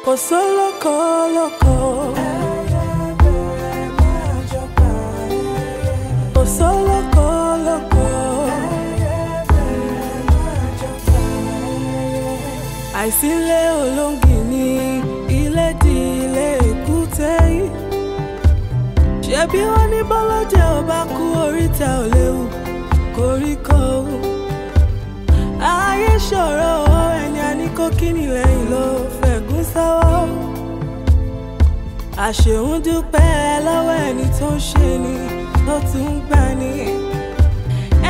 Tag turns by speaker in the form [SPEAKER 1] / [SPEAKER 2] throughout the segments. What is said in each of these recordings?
[SPEAKER 1] kò sólókò lóko. Kò sólókò lóko. Àìsílé olóngìní ilé di ilé èkúté yìí. Ṣebí wọ́n ní bọ́lọ́jẹ́ ò bá kú oríta ò léwu koríko. Ayé ṣòro ẹni a ní kó kíni lẹ́yìn ló fẹ̀gún sọ́wọ́. Àṣehùn dúpẹ́ lọ́wọ́ ẹni tó ń ṣe ni tó tún ń gbà ní.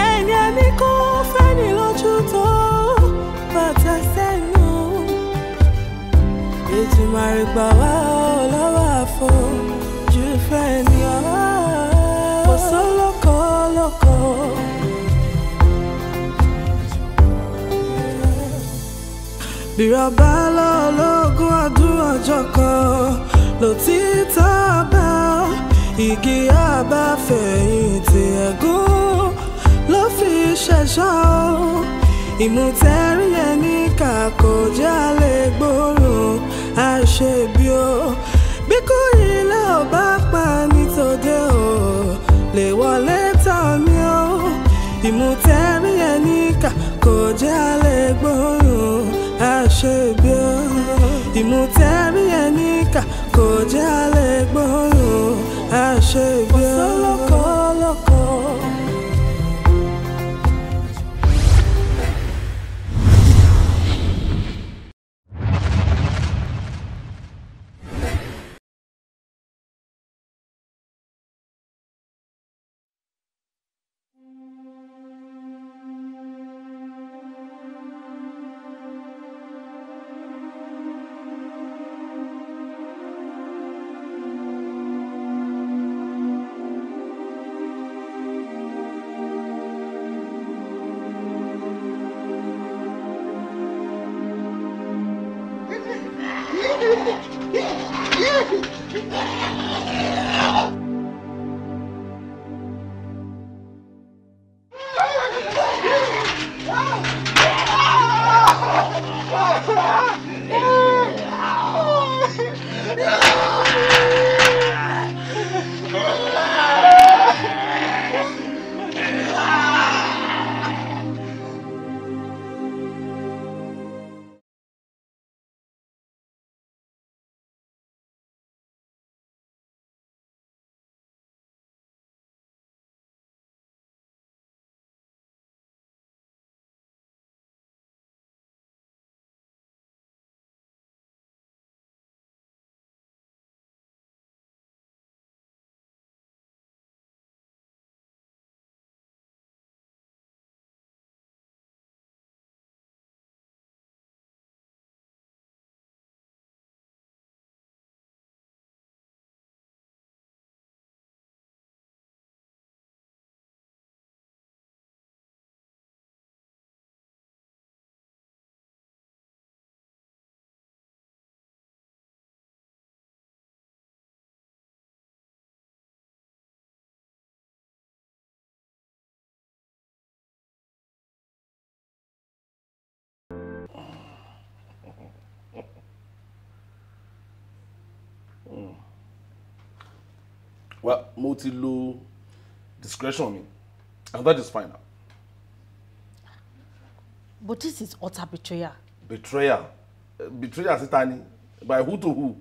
[SPEAKER 1] Ẹni a ní kó fẹ́ ní lójú tó bàtà sẹ́nu. Ètùmàrè gbà wá lọ́wọ́ àfojú fẹ́ ni ọ́. Kò sólókò lóko. Bírọ̀bá lọ́lọ́gún ọdún ọjọ́ kan lòtítọ́ bá igi àbáfẹ̀yìntì ẹ̀gún ló fi ṣẹ̀ṣọ́. Ìmùtẹ́rí ẹni kà kò jálè gbóòórùn àṣebí o. Bí kò ilé ò bá pa ní tòde o lè wọlé tán mi o. Ìmùtẹ́rí ẹni kà kò jálè gbóòórùn àṣebí o. Ìmùtẹ́rí ẹni kà kò jálè gbóòórùn àṣebí o. Kò sólókò lóko.
[SPEAKER 2] Well, multi-low discretion me, and that is fine now.
[SPEAKER 3] But this is utter betrayal.
[SPEAKER 2] Betrayal? Betrayal, Sitani? By who to who?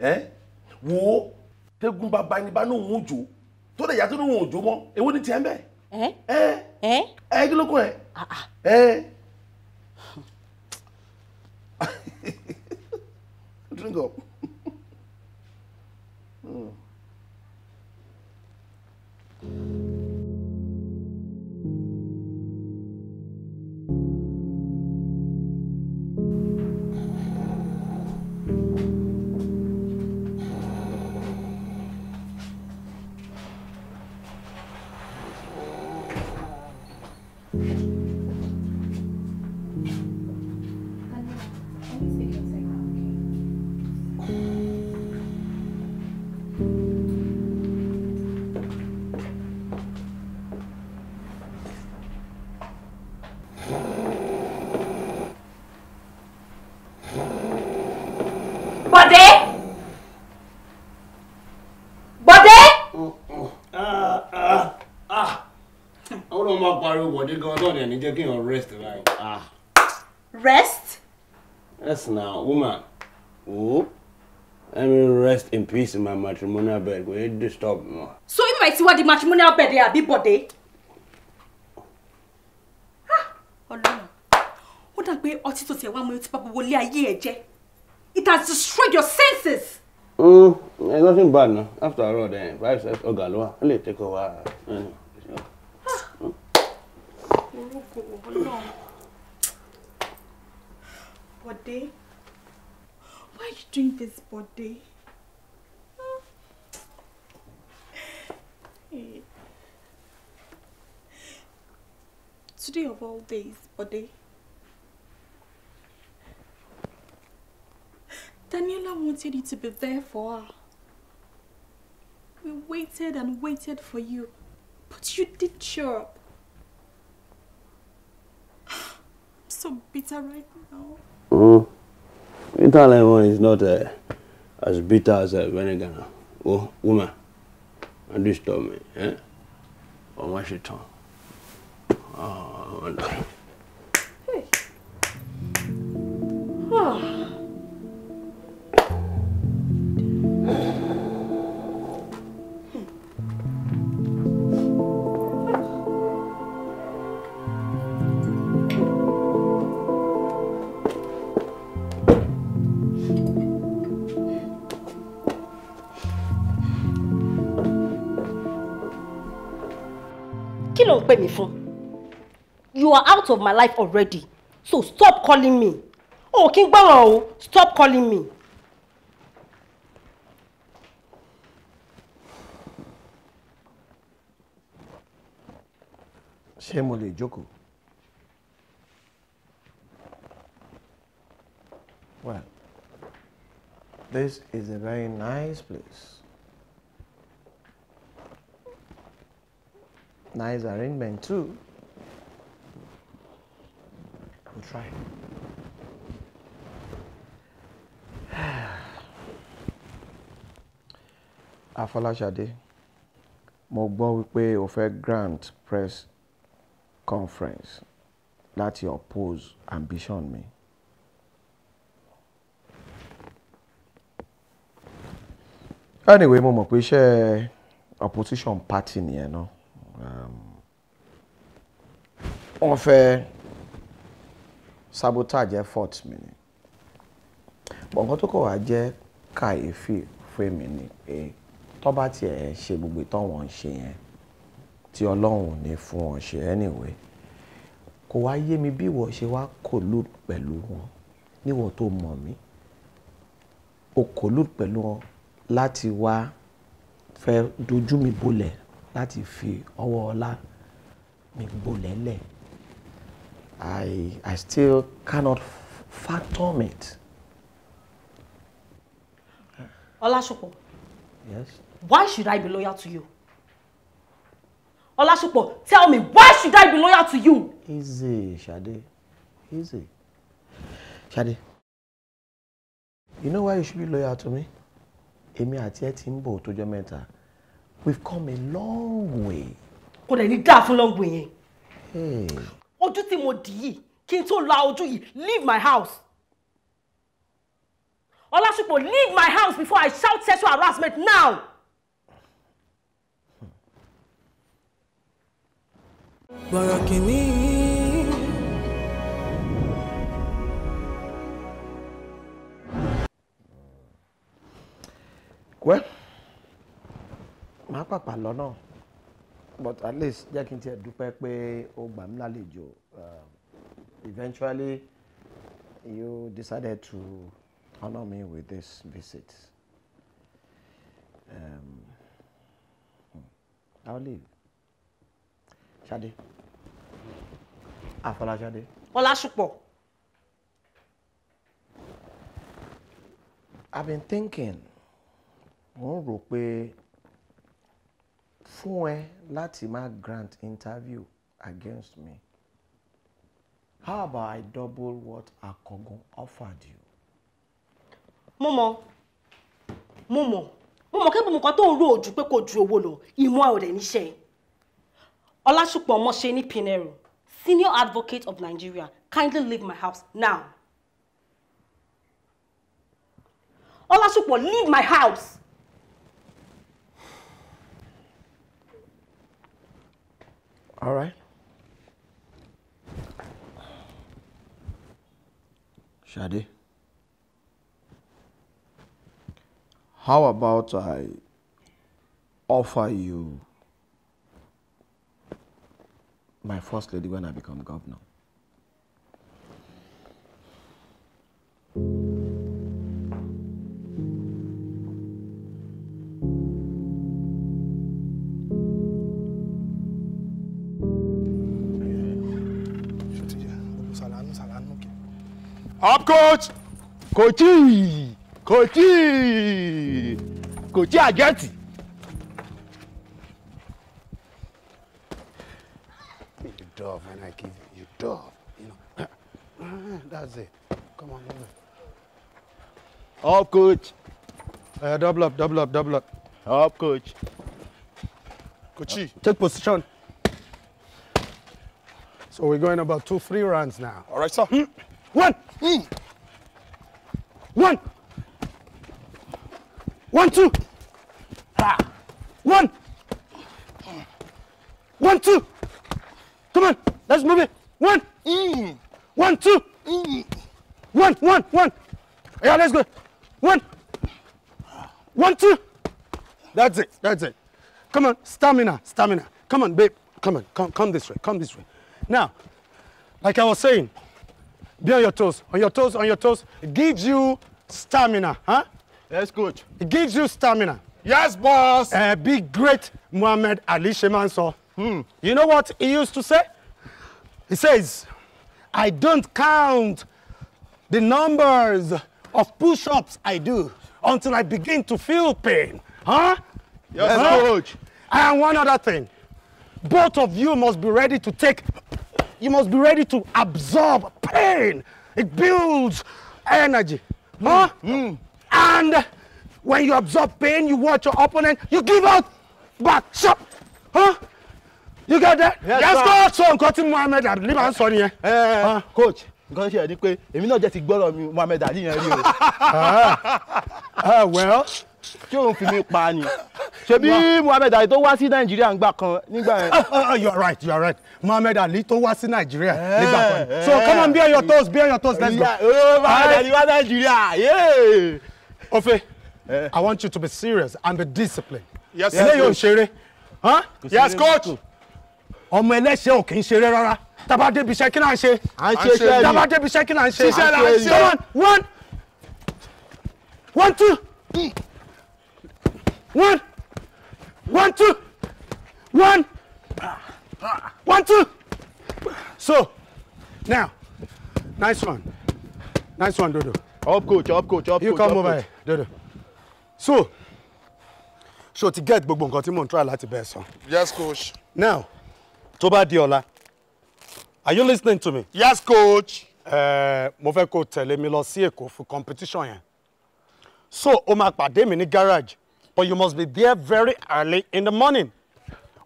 [SPEAKER 2] Eh? Wo? Tegun baba ni ba no wonjo. To de ya to no wonjo mo. Ewo ni ti en be?
[SPEAKER 3] Eh?
[SPEAKER 2] Eh?
[SPEAKER 3] Eh?
[SPEAKER 2] Eh, ki lo ko e?
[SPEAKER 3] Ah.
[SPEAKER 2] Eh? Drink up.
[SPEAKER 4] kàn máa pariwo bọ̀dé gan náà dẹ̀ ní jẹ́ kí èèyàn rest right.
[SPEAKER 3] Rest?
[SPEAKER 4] Yes now, woman. Oh, let me rest in peace in my matrimonial bed. Will you disturb me?
[SPEAKER 3] So you might see what the matrimonial bed there be body. Ọlọ́run. Ó dà pé ọtí tó tiẹ̀ wá mú ti pa gbogbo ilé ayé ẹ̀ jẹ́. It has destroyed your senses.
[SPEAKER 4] There's nothing bad now. After all, then, five steps, Ogaloa, only take over.
[SPEAKER 3] Bode, why are you doing this, Bode? Hey. Today of all days, Bode. Daniela wanted you to be there for her. We waited and waited for you, but you did show up. I'm so bitter right now.
[SPEAKER 4] Bitter lemon is not as bitter as vinegar. Oh, woman, don't disturb me, eh? Or wash it on. Oh, no.
[SPEAKER 3] Hey. Oh. Pay me for. You are out of my life already, so stop calling me. Oh, King Baro, stop calling me.
[SPEAKER 5] Shemole Joko. Well, this is a very nice place. Nice arrangement too. We'll try. Afolashade, mo gbọ́ wípé o fẹ́ grant press conference láti oppose ambition mi. Anyway, mo mọ̀ pé iṣẹ́ opposition party nìyẹn náà. Wọ́n fẹ́ sabotage efforts mi ni. Nǹkan tó kọ̀ wá jẹ́ kàyéfì fún èmi ni pé tó bá tiẹ̀ ṣe gbogbo ìtọ́wọ̀n ṣe yẹn tí Ọlọ́run ò ní fún wọn ṣe anyway, kò wá yé mi bí ìwọ ṣe wá collude pẹ̀lú wọn níwọ̀n tó mọ̀ mí. O collude pẹ̀lú wọn láti wá fẹ́ dojú mi bolẹ̀ láti fi ọwọ́ ọlá mi bolẹ̀ lẹ̀. I still cannot fathom it.
[SPEAKER 3] Olasupo.
[SPEAKER 5] Yes?
[SPEAKER 3] Why should I be loyal to you? Olasupo, tell me, why should I be loyal to you?
[SPEAKER 5] Easy, Shade. Easy. Shade, you know why you should be loyal to me? Èmi àti ẹ ti ń bọ̀ tọ́jọ́ mẹ́ta. We've come a long way.
[SPEAKER 3] Kò dẹ̀ ní dáa fún long way yẹn.
[SPEAKER 5] Hey.
[SPEAKER 3] Ojú tí mo dì yìí, kí n tó la ojú yìí, leave my house. Olasupo, leave my house before I shout sexual harassment now.
[SPEAKER 1] Borokini.
[SPEAKER 5] Well, màá pàpà lọ́nà, but at least jẹ́ kí n tiẹ̀ dúpẹ́ pé ó gbà mí lálejò. Eventually, you decided to honor me with this visit. I'll leave. Shade. Afolashade.
[SPEAKER 3] Olasupo.
[SPEAKER 5] I've been thinking. Mo rò pé fún ẹ láti má grant interview against me. How about I double what Akogun offered you?
[SPEAKER 3] Mo mọ̀ kí mo kan tó ń ro ojú pé kò ju owó lọ, ìmọ̀ ẹ̀ ò dẹ̀ níṣẹ́.
[SPEAKER 6] Olasupo Mosheni Pinero, Senior Advocate of Nigeria, kindly leave my house now. Olasupo, leave my house!
[SPEAKER 5] All right. Shade, how about I offer you my first lady when I become governor?
[SPEAKER 7] Up, coach!
[SPEAKER 4] Coachy! Ageti!
[SPEAKER 7] You dove when I give you. You dove. You know. That's it. Come on, move it.
[SPEAKER 4] Up, coach!
[SPEAKER 7] Double up.
[SPEAKER 4] Up, coach!
[SPEAKER 7] Coachy.
[SPEAKER 4] Take position.
[SPEAKER 7] So we're going about 2-3 rounds now.
[SPEAKER 2] All right, sir.
[SPEAKER 7] One. 1, 2. 1. 1, 2. Come on, let's move it. 1. 1, 2. 1. Yeah, let's go. 1. 1, 2. That's it. Come on, stamina. Come on, babe. Come this way. Now, like I was saying, be on your toes. It gives you stamina, huh?
[SPEAKER 4] Yes, coach.
[SPEAKER 7] It gives you stamina.
[SPEAKER 2] Yes, boss.
[SPEAKER 7] Big great Muhammad Ali Shemanso. You know what he used to say? He says, I don't count the numbers of push-ups I do until I begin to feel pain. Huh?
[SPEAKER 4] Yes, coach.
[SPEAKER 7] And one other thing. Both of you must be ready to absorb pain. It builds energy. Huh? And when you absorb pain, you watch your opponent, you give out back. Shot. Huh? You got that?
[SPEAKER 4] Yes,
[SPEAKER 7] coach. So nǹkan tí Muhammad Ali máa ń sọ nìyẹn.
[SPEAKER 4] Coach, nǹkan ṣe ni pé èmi náà jẹ́ ti gbọ́rọ̀ mi Muhammad Ali yẹn rí o.
[SPEAKER 7] Well,
[SPEAKER 4] ṣé òun fi mi pa ni? Ṣebí Muhammad Ali tó wá sí Nàìjíríà nígbà yẹn.
[SPEAKER 7] You're right. Muhammad Ali tó wá sí Nàìjíríà nígbà kan. So come on, be on your toes, let's go.
[SPEAKER 4] Muhammad Ali wá Nàìjíríà. Yeah.
[SPEAKER 7] Ofe, I want you to be serious and be disciplined.
[SPEAKER 2] Yes,
[SPEAKER 7] sir. Ilé yóò ṣeré. Huh?
[SPEAKER 2] Yes, coach.
[SPEAKER 7] Ọmọ ẹlẹ́ṣẹ̀ ò kì í ṣeré rárá. Tá bá débi iṣẹ́ kí là ń ṣe?
[SPEAKER 4] À ń ṣe iṣẹ́ ni.
[SPEAKER 7] Tá bá débi iṣẹ́ kí là ń ṣe?
[SPEAKER 2] Ṣiṣẹ́ là ń ṣe.
[SPEAKER 7] Come on, 1, 2. 1, 2. 1, 2. So, now, nice one, Dodo.
[SPEAKER 4] Up, coach.
[SPEAKER 7] You come over here, Dodo. So, to get gbogbo nǹkan tí mò ń try láti bẹ́ẹ̀ sọ.
[SPEAKER 2] Yes, coach.
[SPEAKER 7] Now, tó bá di ọ̀la, are you listening to me?
[SPEAKER 2] Yes, coach.
[SPEAKER 7] Mo fẹ́ kó tẹ̀lé mi lọ sí Èkó fún competition yẹn. So, o máa pàdé mi ní garage, but you must be there very early in the morning.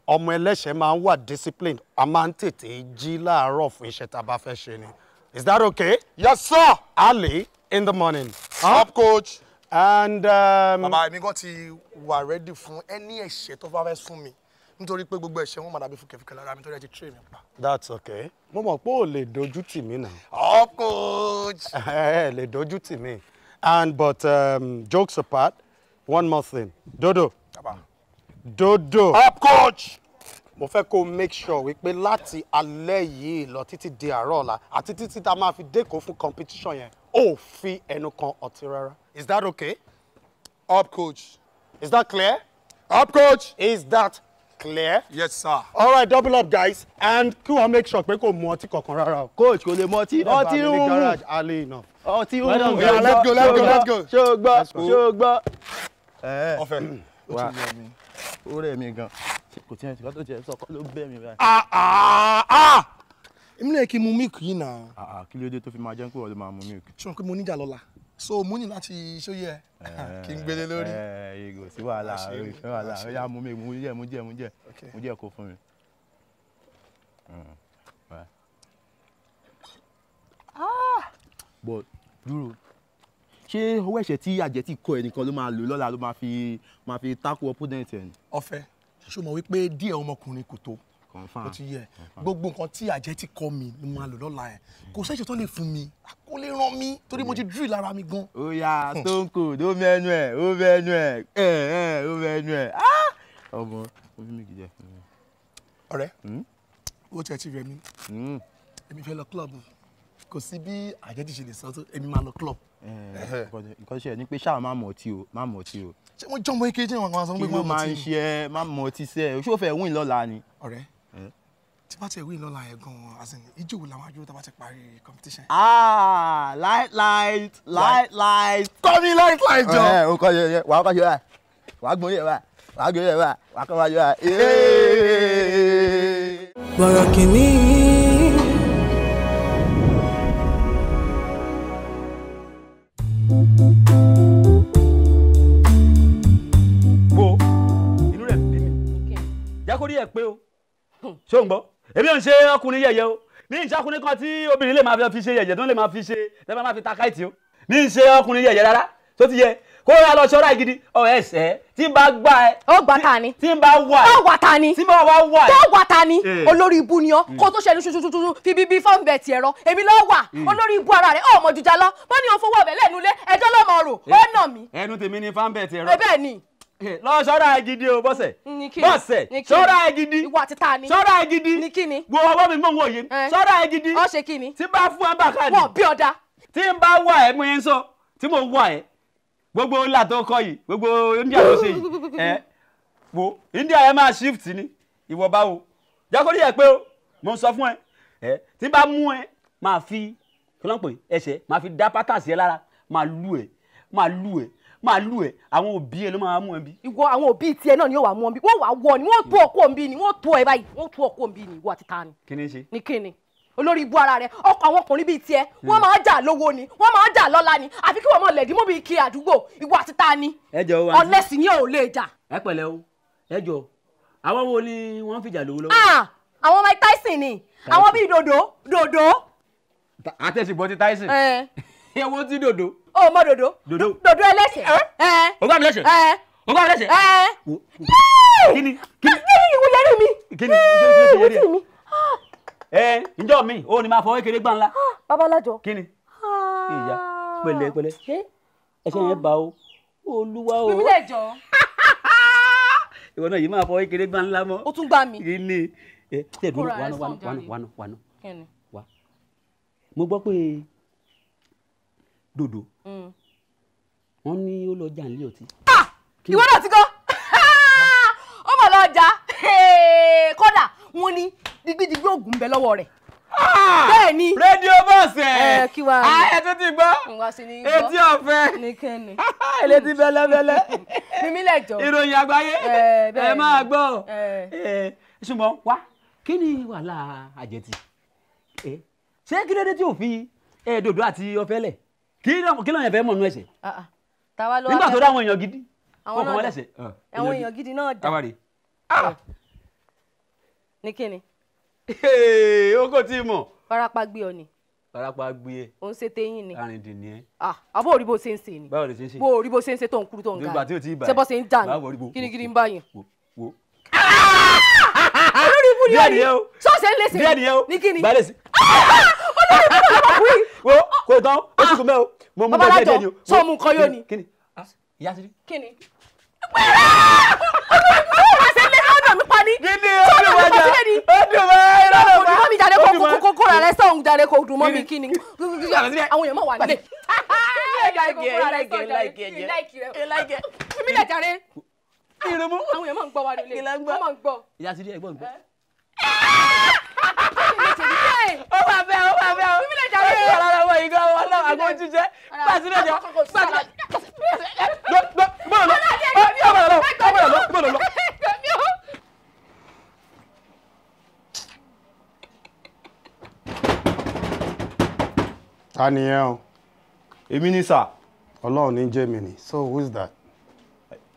[SPEAKER 7] Ọmọ ẹlẹ́ṣẹ̀ máa ń wà disciplined. A máa ń tètè jí láàárọ̀ fún iṣẹ́ tá a bá fẹ́ ṣe ni. Is that okay?
[SPEAKER 2] Yes, sir.
[SPEAKER 7] Early in the morning.
[SPEAKER 2] Up, coach.
[SPEAKER 7] And
[SPEAKER 8] bàbá èmi gan ti wà ready fún any ẹ̀ṣẹ̀ tó bá fẹ́ sún mi nítorí pé gbogbo ẹ̀ṣẹ̀ wọn máa dàbí fúkẹ́fúkẹ́ lára mi nítorí ẹ ti train mi pa.
[SPEAKER 7] That's okay. Mo mọ̀ pé o lè dojú tì mí náà.
[SPEAKER 8] Up, coach.
[SPEAKER 7] Lè dojú tì mí. But jokes apart, one more thing. Dodo. Dodo.
[SPEAKER 2] Up, coach.
[SPEAKER 7] Mo fẹ́ kó make sure wípé láti alẹ́ yìí lọ títí di àárọ̀ ọ̀la àti títí tá a máa fi dẹ́kọ̀ọ́ fún competition yẹn ó fi ẹnu kan ọtí rárá. Is that okay?
[SPEAKER 2] Up, coach.
[SPEAKER 7] Is that clear?
[SPEAKER 2] Up, coach.
[SPEAKER 7] Is that clear?
[SPEAKER 2] Yes, sir.
[SPEAKER 7] All right, double up, guys. And kí wọ́n make sure pé kò mu ọtí kankan rárá o.
[SPEAKER 4] Coach, kò lè mọ ọtí.
[SPEAKER 7] Ọtí ń mú. Garage early enough.
[SPEAKER 4] Ọtí ń mú.
[SPEAKER 2] Yeah, let's go.
[SPEAKER 4] Ṣé o gbọ́?
[SPEAKER 2] Ọ̀fẹ́.
[SPEAKER 4] Ó ti yẹ mi. Ó rẹ̀ mi gan. Kò tiẹ̀ tí wọ́n tó tiẹ̀ sọ́kọ́ ló bẹ́ mi báyìí.
[SPEAKER 8] èmi náà kí n mu milk yìí náà.
[SPEAKER 4] Kí ló dé tó fi máa jẹ́ pé wọ́n ló máa mu milk?
[SPEAKER 8] ṣé o pé mo níjà lọ́la so mo ní láti ṣóyè kí n gbélé lórí.
[SPEAKER 4] Ìgò sí wàhálà ó yá mu milk mu jẹ́ kó fún mi.
[SPEAKER 7] But dúró ṣé owó ẹ̀ṣẹ̀ tí àjẹ́ tí kọ ẹnìkan ló máa lò lọ́la ló máa fi tackle opponent ẹ̀ ni.
[SPEAKER 8] ọ̀fẹ́ ṣó mọ̀ wípé díẹ̀ ọmọkùnrin kò tó
[SPEAKER 7] confam
[SPEAKER 8] ó ti yẹ gbogbo nǹkan tí àjẹ́ ti kọ́ mi ni mo máa lò lọ́la ẹ̀ kò sẹ́ṣẹ̀ tó lè fún mi kó lè ràn mí torí mo ti drill lára mi gan.
[SPEAKER 7] ó yá tó ń kò ó mẹ́nu ẹ̀ ó mẹ́nu ẹ̀ ó mẹ́nu ẹ̀ ọmọ omi mi kì í jẹ.
[SPEAKER 8] ọ̀rẹ́ ó tiẹ̀ ti rẹ̀ mí èmi fẹ́ lọ club kò sí bí àjẹ́ ti ṣe lè sọ tó èmi máa lọ club.
[SPEAKER 7] nǹkan ṣe ni pé ṣáà má mọ̀ ọtí o má mọ̀ ọtí o.
[SPEAKER 8] ṣé wọ́n jọ́ mọ́ ike tí wọ́n sọ pé
[SPEAKER 7] kí ló máa ń ṣe ẹ má mọ̀ ọtí sẹ́ ẹ ṣó fẹ́ win lọ́la ni.
[SPEAKER 8] ọ̀rẹ́ tí bá tiẹ̀ win lọ́la yẹn gan-an as in ijó wo làwọn àjò tá bá ti parí competition.
[SPEAKER 7] light
[SPEAKER 8] kọ́ mi light jọ.
[SPEAKER 7] o kọ́ yẹ wàá kọ́ yẹ wá wàá gbọ́n yẹ wá wàá gbọ́n yẹ wá wàá kọ́ wá yẹ wá.
[SPEAKER 1] Bọ̀rọ̀kìnní.
[SPEAKER 9] wo inú rẹ̀ bí mi jákòrí ẹ̀ pé o ṣé o ń gbọ́ èmi ò ń ṣe ọkùnrin yẹ̀yẹ́ o mi ń ṣe ọkùnrin kan tí obìnrin lè máa fi ṣe yẹ̀yẹ́ tó lè máa fi ṣe tẹ́lẹ̀ máa fi ta káìtì o mi ń ṣe ọkùnrin yẹ̀yẹ́ rárá tó ti yẹ kó yà lọ ṣọ́ra gidi ẹsẹ̀ tí n bá gbà ẹ.
[SPEAKER 6] ó gbà ta ni.
[SPEAKER 9] tí n bá wà ẹ.
[SPEAKER 6] tó gbà ta ni.
[SPEAKER 9] tí n bá wà ẹ.
[SPEAKER 6] tó gbà ta ni. olórí ibu ni ọ kó tó ṣẹlẹ̀ ṣuṣuṣuṣu fi bíbí fọ́ọ̀mù bẹ̀ tiẹ̀ rọ èmi ló wà olórí ibu ara rẹ̀ ọmọ jùjà lọ wọ́n ní òun fowó ọbẹ̀ lẹ́nu ilé ẹjọ́ ló mọ̀ rò ó nà mí.
[SPEAKER 9] ẹnu tèmi ni fáńbẹ̀ tiẹ̀ rọ.
[SPEAKER 6] bẹ́ẹ̀ ni.
[SPEAKER 9] lọ ṣọ́ra gidi o bọ́sẹ̀ ṣọ́ra gidi
[SPEAKER 6] ìwà títa ni.
[SPEAKER 9] ṣọ́ra gidi
[SPEAKER 6] ní kíni.
[SPEAKER 9] wo ọwọ́ mi mọ̀ wọ̀ yìí ṣọ́ra gidi.
[SPEAKER 6] ọ ṣe kíni.
[SPEAKER 9] tí n bá fún ẹ bá káàdì.
[SPEAKER 6] wọ́n bí ọ̀dà.
[SPEAKER 9] tí n bá wà ẹ mú yẹn sọ tí mo wà ẹ gbogbo ńlá tó kọ yìí gbogbo India ló ṣe yìí wo India yẹn máa shift ni ìwọ báwo jákòrí ẹ pé o mo sọ fún ẹ tí n bá mú ẹ máa fi kí ló ń pè ẹsẹ̀ máa fi dá pátá sí ẹ lára máa lù ẹ àwọn òbí ẹ ló máa mú ẹ bí.
[SPEAKER 6] ìwọ àwọn òbí tiẹ̀ náà ni yóò wá mú ọ bí wọ́n wá wọ ni wọ́n tú ọkọ òǹbí ni wọ́n tú ẹ báyìí wọ́n tú ọkọ òǹbí ni ìwọ àti ta ni.
[SPEAKER 9] kí ni ṣe.
[SPEAKER 6] ní kíni olórí ibú ara rẹ ọkọ àwọn ọkùnrin bíi tiẹ̀ wọ́n máa jà lówó ni wọ́n máa jà lọ́lá ni àfi kí wọ́n mọ lẹ̀dí mú bíi kí àdúgbò ìwọ àti ta ni.
[SPEAKER 9] ẹjọ wa
[SPEAKER 6] ọlẹ́sì ni ò lè jà.
[SPEAKER 9] ẹ pẹ̀lẹ́ o ẹjọ àwọn wo ni wọ́n fìjà lówó lọ́wọ́.
[SPEAKER 6] àwọn Mike Tyson ni àwọn bíi dòdò.
[SPEAKER 9] àtẹ̀sìbọ̀ ti Tyson. ẹ̀wọ̀n ti dòdò.
[SPEAKER 6] ó mọ dòdò ẹlẹ́sẹ̀.
[SPEAKER 9] ọgbà mi lẹ́sẹ̀. ọgbà mi lẹ́sẹ̀. kíni
[SPEAKER 6] ìwúlẹ́rì mi.
[SPEAKER 9] kíni ìwúlẹ́rì mi. ǹjọ́ mi ò ní máa fọwọ́ kékeré gbá ńlá.
[SPEAKER 6] babalájọ.
[SPEAKER 9] kíni ìyá pẹ̀lẹ́ ẹsẹ̀ yẹn bá o olúwa o.
[SPEAKER 6] mímí lẹ́jọ́.
[SPEAKER 9] ìwọ náà yìí máa fọwọ́ kékeré gbá ńlá mọ́.
[SPEAKER 6] ó tún gbá mi.
[SPEAKER 9] kíni tẹ̀dúró wánú wá. mo gbọ́ pé dòdò wọ́n ní ó lọ jà nílé ọtí.
[SPEAKER 6] ìwọ náà ti kọ́ ó mọ̀ lọ jà kódà wọ́n ní digbidigbi oògùn ń bẹ lọ́wọ́ rẹ̀. bẹ́ẹ̀ ni.
[SPEAKER 9] rédíò bọ́ọ̀sẹ̀
[SPEAKER 6] kí wàá
[SPEAKER 9] ẹ tún ti gbọ́ etí ọ̀fẹ́ elétí bẹ́lẹ́bẹ́lẹ́
[SPEAKER 6] mímí lẹ́jọ́
[SPEAKER 9] ìròyìn àgbáyé ẹ máa gbọ́ ṣùgbọ́n wá kí ni wàhálà àjẹtì ṣé kí ló dé tí ò fi dòdò àti ọ̀fẹ́ lẹ̀ kí ló yẹn fẹ́ mọ̀ nú ẹ̀sẹ̀ nígbà tó dá àwọn èèyàn gidi
[SPEAKER 6] àwọn
[SPEAKER 9] kọ̀ọ̀kan wọn lẹ́sẹ̀
[SPEAKER 6] àwọn èèyàn gidi náà dà ní kíni.
[SPEAKER 9] o kò tí ì mọ̀.
[SPEAKER 6] farapa gbé ọ ni.
[SPEAKER 9] farapa gbé ẹ.
[SPEAKER 6] o ń ṣe téyín ni.
[SPEAKER 9] arìndìn ni ẹ.
[SPEAKER 6] àbó òrí bó ṣe ń ṣe ni.
[SPEAKER 9] báwo lè ṣe ń ṣe.
[SPEAKER 6] bó òrí bó ṣe ń ṣe tó ń kúrú tó ń ga.
[SPEAKER 9] nígbà tí o ti bá
[SPEAKER 6] ṣe bó ṣe ń jà ní. kíníkíní ń bá yẹn.
[SPEAKER 9] wo.
[SPEAKER 6] olórí ibú ni ó ní. sọ́ọ̀ṣì ń lè ṣe.
[SPEAKER 9] díẹ̀ nìyẹn o.
[SPEAKER 6] ní kíni.
[SPEAKER 9] gbálẹ̀ sí.
[SPEAKER 6] olórí ibú ni ọmọkùnrin.
[SPEAKER 9] wo kò tán ó sì kún mẹ́ o. mo mú bẹ́ẹ̀ díẹ̀ ni o.
[SPEAKER 6] sọ mu nǹkan yóò ní.
[SPEAKER 9] kíni ìyá sí.
[SPEAKER 6] kíni.
[SPEAKER 9] Gidi o dùn mọ́ jà o dùn mọ́ irọ́ ló bá
[SPEAKER 6] o dùn mọ́ mi jáde kó rà rẹ sọ̀hún jáde kó dùn mọ́ mi kí ni àwọn èèyàn mọ̀ wà nílé. mi lè jáde
[SPEAKER 9] irunmu
[SPEAKER 6] àwọn èèyàn mọ̀ ń gbọ́ wa nílé wọ́n mọ̀ ń gbọ́.
[SPEAKER 9] ìyá sí ẹ̀gbọ́n gbọ́.
[SPEAKER 6] ó wà bẹ́ẹ̀ o mi lè jáde.
[SPEAKER 9] ọlọ́run wọ ìgbà wọn náà àgbọn jíjẹ pàṣẹ náà jẹ pàṣẹ. gbọ́dọ̀ lọ.
[SPEAKER 7] Ta ni ẹ o?
[SPEAKER 2] Èmi ni sà.
[SPEAKER 7] Ọlọ́run ní jẹ́ mi ni. So who is that?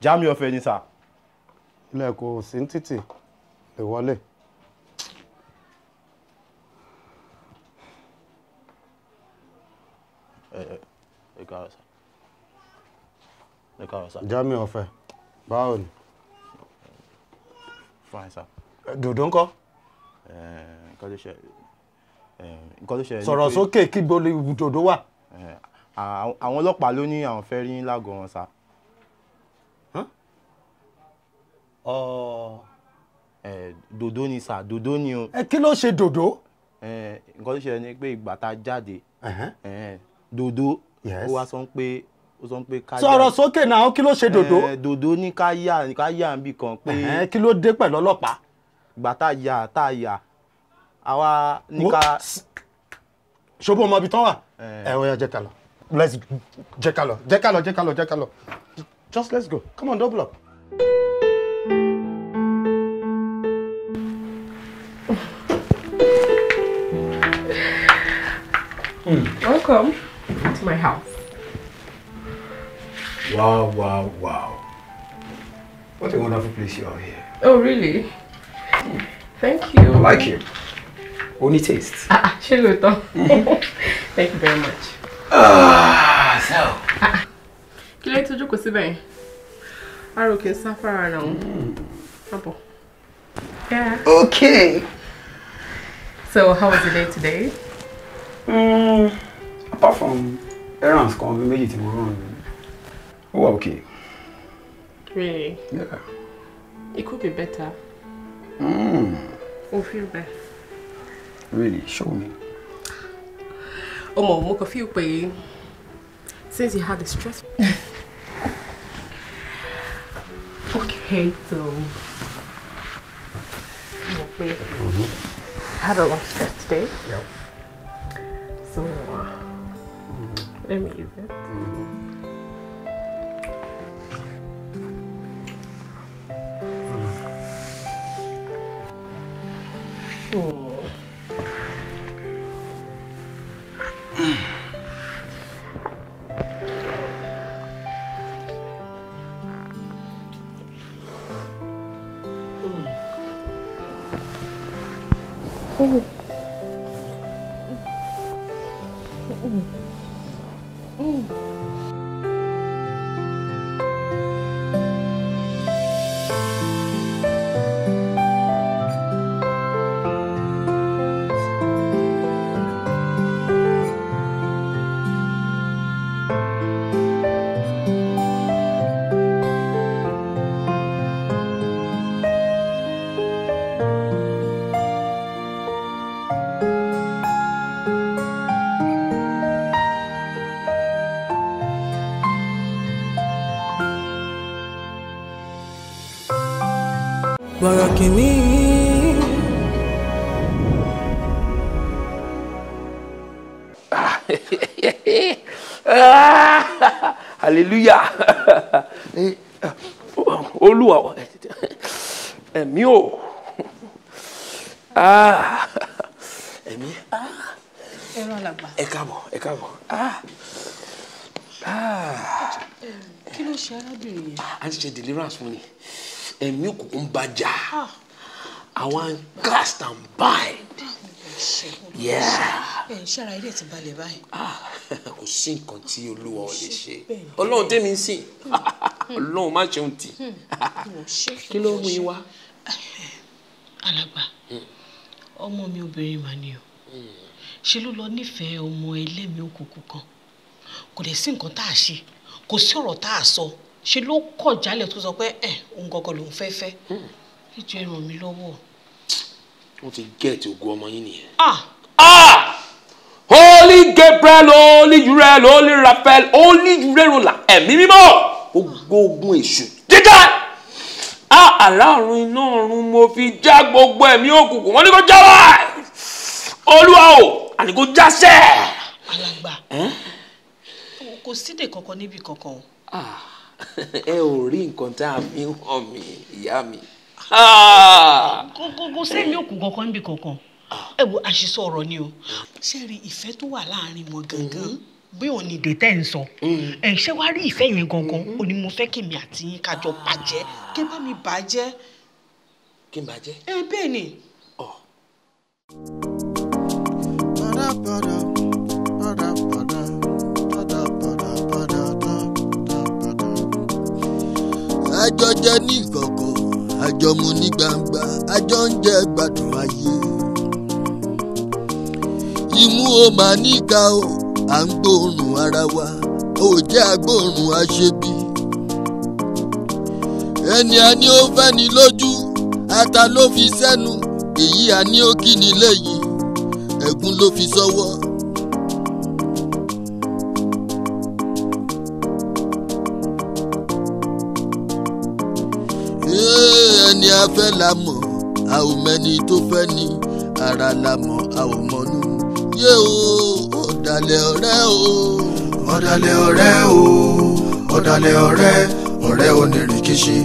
[SPEAKER 2] Jami ọ̀fẹ́ ni sà.
[SPEAKER 7] Ilẹ̀ kò sí ní títì lè wọlé.
[SPEAKER 9] ẹ káàárọ̀ sir.
[SPEAKER 7] Jami ọ̀fẹ́. Báwo ni?
[SPEAKER 9] Fine sir.
[SPEAKER 7] Dòdò ńkọ́?
[SPEAKER 9] Nǹkan tó ṣe.
[SPEAKER 7] Sọ̀rọ̀ sókè kí gbólé dòdò wà.
[SPEAKER 9] Àwọn ọlọ́pàá ló ní àwọn fẹ́ rí lágọ̀ọ́ wọn sir. Dòdò ni sir, dòdò ni o.
[SPEAKER 7] Kí ló ṣe dòdò?
[SPEAKER 9] Nǹkan tó ṣe ni pé ìgbà tá a jáde dòdò ó wá sọ pé ká yà.
[SPEAKER 7] Sọ̀rọ̀ sókè náà kí ló ṣe dòdò?
[SPEAKER 9] Dòdò ní ká yà níbì kan pé.
[SPEAKER 7] Kí ló dé pẹ̀lú ọlọ́pàá?
[SPEAKER 9] Ìgbà tá a yà àwa ní ká.
[SPEAKER 7] Ṣòbó ọmọ ibi tán wà? Ó yá jẹ́ ká lọ. Let's jẹ́ ká lọ. Just let's go. Come on, double up.
[SPEAKER 10] Welcome to my house.
[SPEAKER 4] Wow. What a wonderful place you are here.
[SPEAKER 10] Oh, really? Thank you.
[SPEAKER 4] I like it. Only taste.
[SPEAKER 10] Thank you very much.
[SPEAKER 4] So.
[SPEAKER 10] Can I tell you something? I okay, suffer now. Yeah.
[SPEAKER 4] Okay.
[SPEAKER 10] So, how was the day today?
[SPEAKER 4] Apart from errands, we made it tomorrow. Oh, okay.
[SPEAKER 10] Really?
[SPEAKER 4] Yeah.
[SPEAKER 10] It could be better. Or feel better.
[SPEAKER 4] Really? Show me.
[SPEAKER 10] Mo can feel pain since you had the stress. Okay, so I had a lot of stress today.
[SPEAKER 4] Yep.
[SPEAKER 10] So let me use it.
[SPEAKER 1] Borokini.
[SPEAKER 2] Hallelujah. Olúwa ẹ̀mí o. Ẹ̀mí.
[SPEAKER 6] Ẹ̀rọ alàgbà.
[SPEAKER 2] Ẹ káàbọ̀.
[SPEAKER 6] Kí ló ṣe arábìnrin yẹn?
[SPEAKER 2] A ń ṣe deliverance fún ni. Ẹ̀mí òkùnkùn bá jà. Àwọn cast and bind. Yeah.
[SPEAKER 6] Ṣára ilé ti balẹ̀ báyìí.
[SPEAKER 2] Kò sí nǹkan tí Olúwa ò lè ṣe. Ọlọ́run tèmi ń sìn. Ọlọ́run má ṣeun tì. Kí ló mú yín wá?
[SPEAKER 6] Alàgbà, ọmọ mi obìnrin mà ni o. Ṣé ló lọ nífẹ̀ẹ́ ọmọ ẹlẹ́mìí òkùnkùn kan? Kò dẹ̀ sí nǹkan tá a ṣe. Kò sí ọ̀rọ̀ tá a sọ. Ṣé ló kọ̀ jálẹ̀ tó sọ pé òun gọ́gọ́ lòun fẹ́ fẹ́. Ìjọ ẹ ràn mí lọ́wọ́.
[SPEAKER 2] Wọ́n ti gẹ̀ẹ́tì ògùn ọmọ yín nìyẹn. Holy Gabriel, Holy Uriel, Holy Raphael, Holy Urerola, ẹ̀mí mímọ́. Gbogbo ogun èṣù jíjà. Aláàrùn iná ọ̀run mo fi já gbogbo ẹ̀mí òkùnkùn. Wọ́n ní kó já wá. Olúwa o, àní kó jásẹ̀.
[SPEAKER 6] Alàgbà, kò sídè kankan níbi kankan.
[SPEAKER 2] Ẹ ò rí nǹkan tá a fi ń hàn mí, ìyá mi.
[SPEAKER 6] Kò sẹ́mi òkú kankan níbi kankan. Ẹ wo àṣìṣe ọ̀rọ̀ ni o. Ṣé rí ìfẹ́ tó wà láàrin wọn gangan bí òun ni dètè ń sọ. Ṣé wàá rí ìfẹ́ yẹn gangan? Ó ní mo fẹ́ kèmi àti yín kájọ bàjẹ́. Kí bá mi bàjẹ́.
[SPEAKER 2] Kí n bàjẹ́?
[SPEAKER 6] Bẹ́ẹ̀ ni.
[SPEAKER 11] àjọ jẹ ní ìkọ̀kọ̀ àjọ mu ní gbangba àjọ ń jẹ gbádùn ayé. Imú o máa níka o à ń gbóòórùn ara wa ò jẹ́ agbóòórùn aṣebi. Ẹni a ní ó fẹ́ ni lójú ata ló fi sẹ́nu èyí a ní ó kí ni lẹ́yìn ẹ̀gún ló fi sọ́wọ́. Ẹni a fẹ́ la mọ̀ a ò mẹ́ni tó fẹ́ ni ara la mọ̀ a ò mọ̀nú. Yé o ọ̀dàlẹ̀ ọ̀rẹ́ o ọ̀dàlẹ̀ ọ̀rẹ́ o ọ̀dàlẹ̀ ọ̀rẹ́ ọ̀rẹ́ onírìkíṣí.